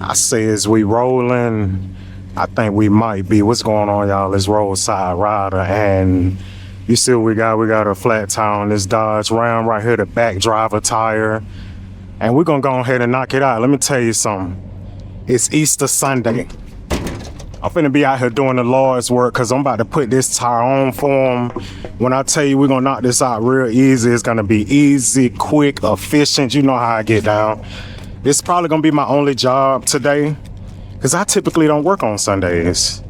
I say as we rolling, I think we might be. What's going on, y'all? It's Roadside Rider, and you see what we got? We got a flat tire on this Dodge Ram right here, the back driver tire. And we're gonna go ahead and knock it out. Let me tell you something. It's Easter Sunday. I'm finna be out here doing the Lord's work because I'm about to put this tire on for him. When I tell you we're gonna knock this out real easy, it's gonna be easy, quick, efficient. You know how I get down. It's probably gonna be my only job today because I typically don't work on Sundays.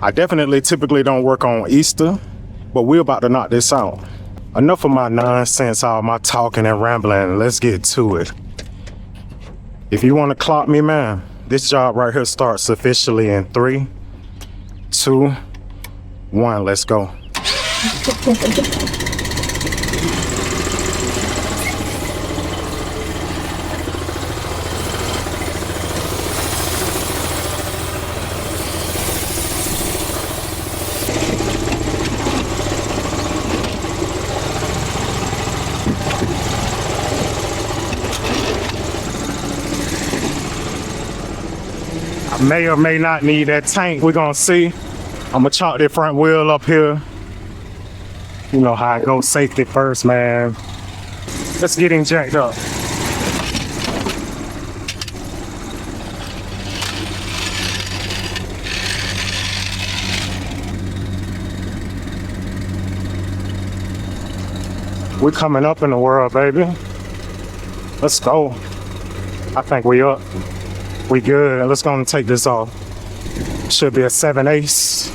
I definitely typically don't work on Easter, but we're about to knock this out. Enough of my nonsense, all my talking and rambling. Let's get to it. If you want to clock me, man, this job right here starts officially in 3, 2, 1. Let's go. May or may not need that tank. We're gonna see. I'm gonna chalk that front wheel up here. You know how I go, safety first, man. Let's get him jacked up. We're coming up in the world, baby. Let's go. I think we up. We good. Let's go and take this off. Should be a 7/8.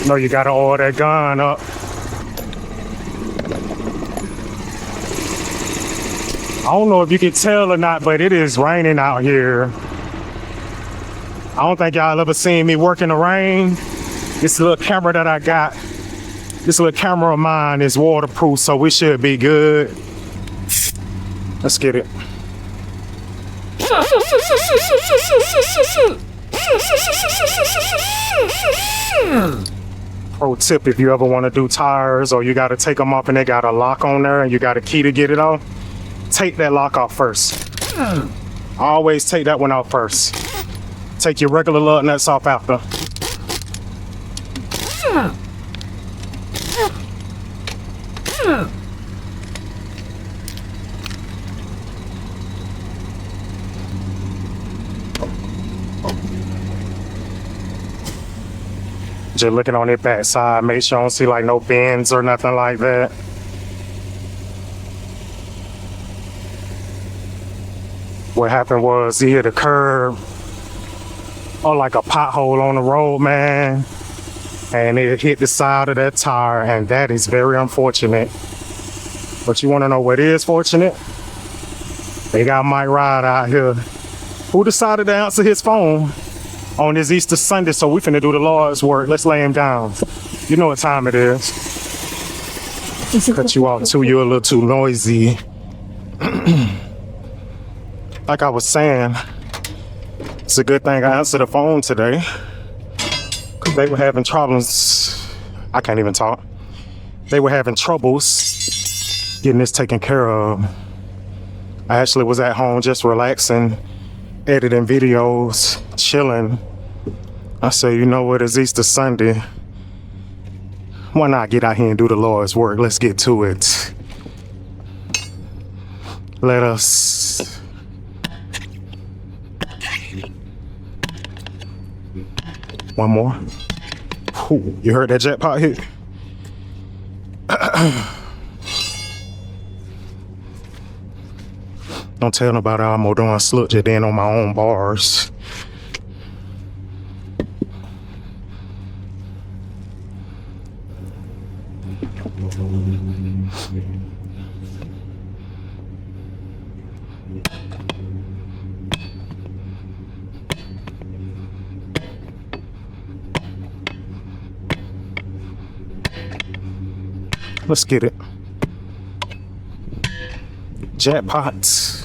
No, you gotta oil that gun up. I don't know if you can tell or not, but it is raining out here. I don't think y'all ever seen me work in the rain. This little camera that I got, this little camera of mine is waterproof, so we should be good. Let's get it. Pro tip, if you ever want to do tires or you got to take them off and they got a lock on there and you got a key to get it off, take that lock off first. Always take that one out first. Take your regular lug nuts off after. Just looking on their back side, make sure I don't see like no bends or nothing like that. What happened was he hit a curb or like a pothole on the road, man, and it hit the side of that tire, and that is very unfortunate. But you want to know what is fortunate? They got Mike Ride out here who decided to answer his phone on this Easter Sunday, so we finna do the Lord's work. Let's lay him down. You know what time it is. Cut you off too, you're a little too noisy. Like I was saying, it's a good thing I answered the phone today, because they were having problems. I can't even talk. They were having troubles getting this taken care of. I actually was at home just relaxing, editing videos, chilling. I said, you know what, it's Easter Sunday. Why not get out here and do the Lord's work? Let's get to it. Let us. One more. Ooh, you heard that jackpot hit? Don't tell nobody I'm doing slut it in on my own bars. Let's get it. Jackpots.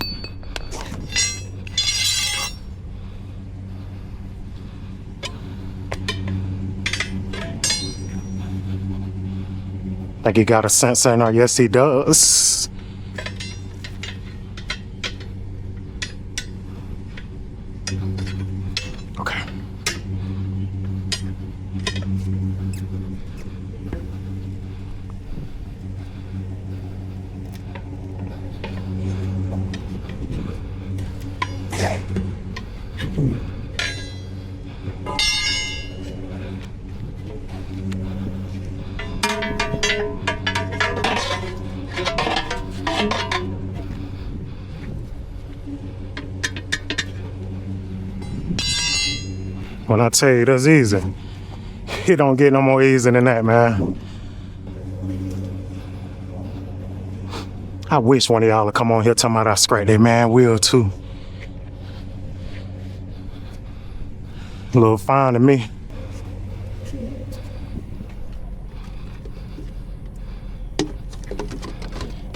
Think he got a sensor in there? Yes, he does. Okay. When I tell you that's easy, it don't get no more easy than that, man. I wish one of y'all would come on here talking about I scrape their man wheel too. A little fine to me.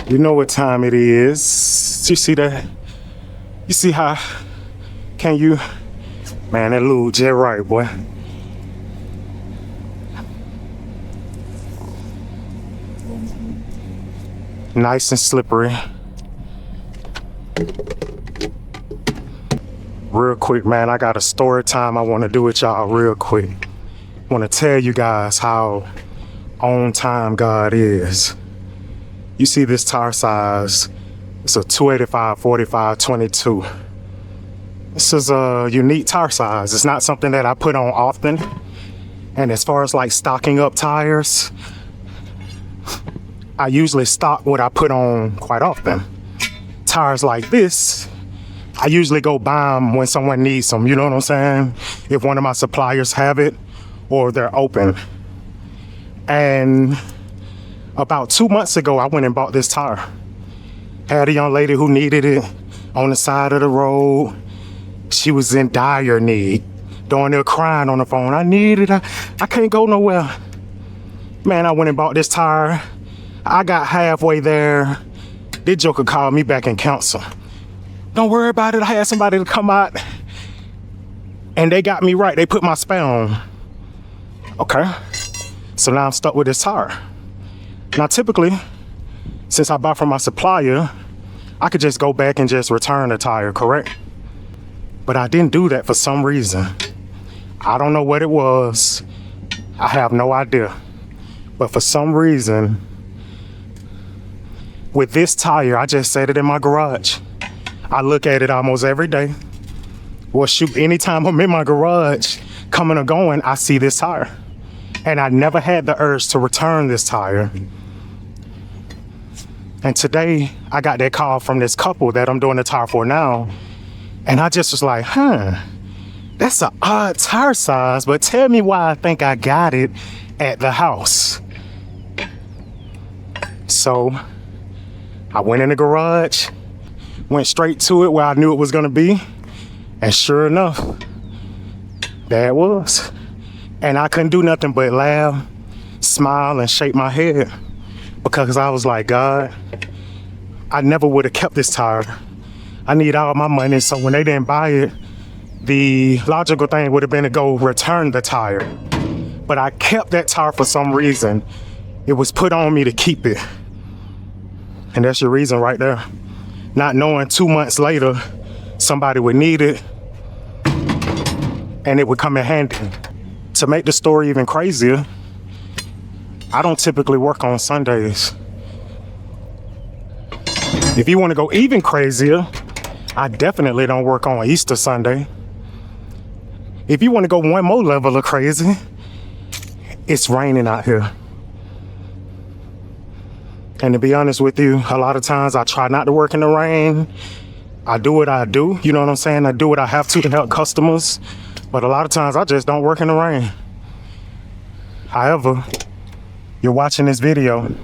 You know what time it is. You see that? You see how, can you? Man, that lube just right, boy. Nice and slippery. Real quick, man, I got a story time I want to do with y'all real quick. I want to tell you guys how on time God is. You see this tire size, it's a 285 45 22. This is a unique tire size. It's not something that I put on often. And as far as like stocking up tires, I usually stock what I put on quite often. Tires like this, I usually go buy them when someone needs them, you know what I'm saying? If one of my suppliers have it or they're open. And about 2 months ago, I went and bought this tire. Had a young lady who needed it on the side of the road. She was in dire need, down there crying on the phone. I need it, I can't go nowhere. Man, I went and bought this tire. I got halfway there. This joker called me back and counseled. Don't worry about it, I had somebody to come out. And they got me right, they put my spare on. Okay, so now I'm stuck with this tire. Now typically, since I buy from my supplier, I could just go back and just return the tire, correct? But I didn't do that for some reason. I don't know what it was. I have no idea. But for some reason, with this tire, I just set it in my garage. I look at it almost every day. Well, shoot, anytime I'm in my garage, coming or going, I see this tire. And I never had the urge to return this tire. And today, I got that call from this couple that I'm doing the tire for now. And I just was like, that's an odd tire size, but tell me why I think I got it at the house. So I went in the garage, went straight to it where I knew it was gonna be. And sure enough, there it was. And I couldn't do nothing but laugh, smile, and shake my head because I was like, God, I never would have kept this tire. I need all my money, so when they didn't buy it, the logical thing would have been to go return the tire. But I kept that tire for some reason. It was put on me to keep it. And that's your reason right there. Not knowing 2 months later, somebody would need it and it would come in handy. To make the story even crazier, I don't typically work on Sundays. If you want to go even crazier, I definitely don't work on Easter Sunday. If you want to go one more level of crazy, it's raining out here. And to be honest with you, a lot of times I try not to work in the rain. I do what I do, you know what I'm saying? I do what I have to help customers. But a lot of times I just don't work in the rain. However, you're watching this video.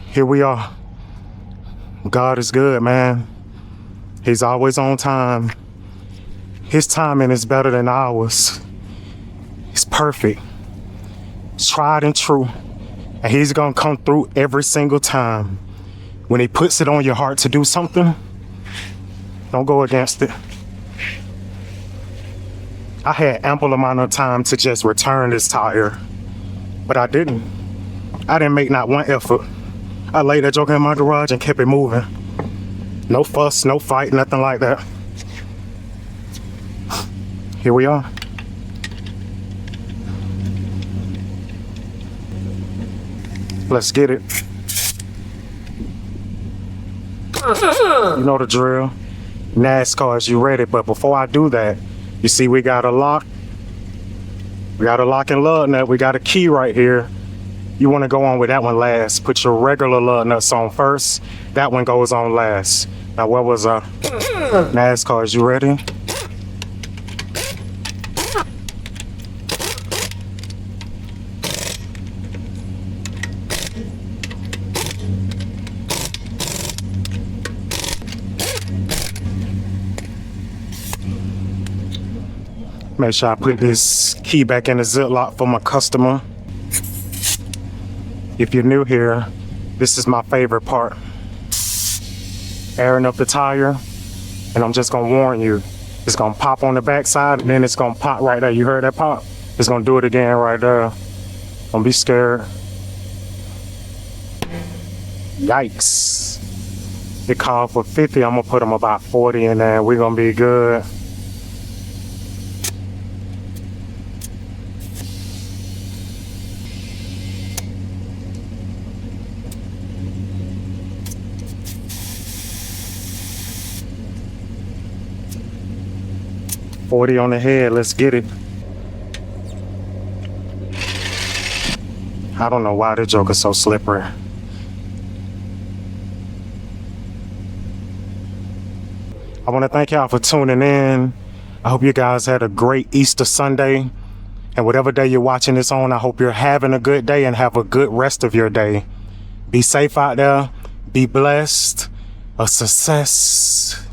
Here we are. God is good, man. He's always on time. His timing is better than ours. It's perfect. It's tried and true. And he's gonna come through every single time. When he puts it on your heart to do something, don't go against it. I had ample amount of time to just return this tire, but I didn't. I didn't make not one effort. I laid that joker in my garage and kept it moving. No fuss, no fight, nothing like that. Here we are. Let's get it. You know the drill. NASCAR, is you ready? But before I do that, you see we got a lock. We got a lock and lug nut. We got a key right here. You want to go on with that one last. Put your regular lug nuts on first. That one goes on last. Now where was NASCAR, is you ready? Make sure I put this key back in the ziplock for my customer. If you're new here, this is my favorite part. Airing up the tire, and I'm just gonna warn you, it's gonna pop on the backside and then it's gonna pop right there. You heard that pop? It's gonna do it again right there. Don't be scared. Yikes. It called for 50, I'm gonna put them about 40 in there. We're gonna be good. $40 on the head, let's get it. I don't know why the joker's so slippery. I want to thank y'all for tuning in. I hope you guys had a great Easter Sunday. And whatever day you're watching this on, I hope you're having a good day and have a good rest of your day. Be safe out there. Be blessed. A success.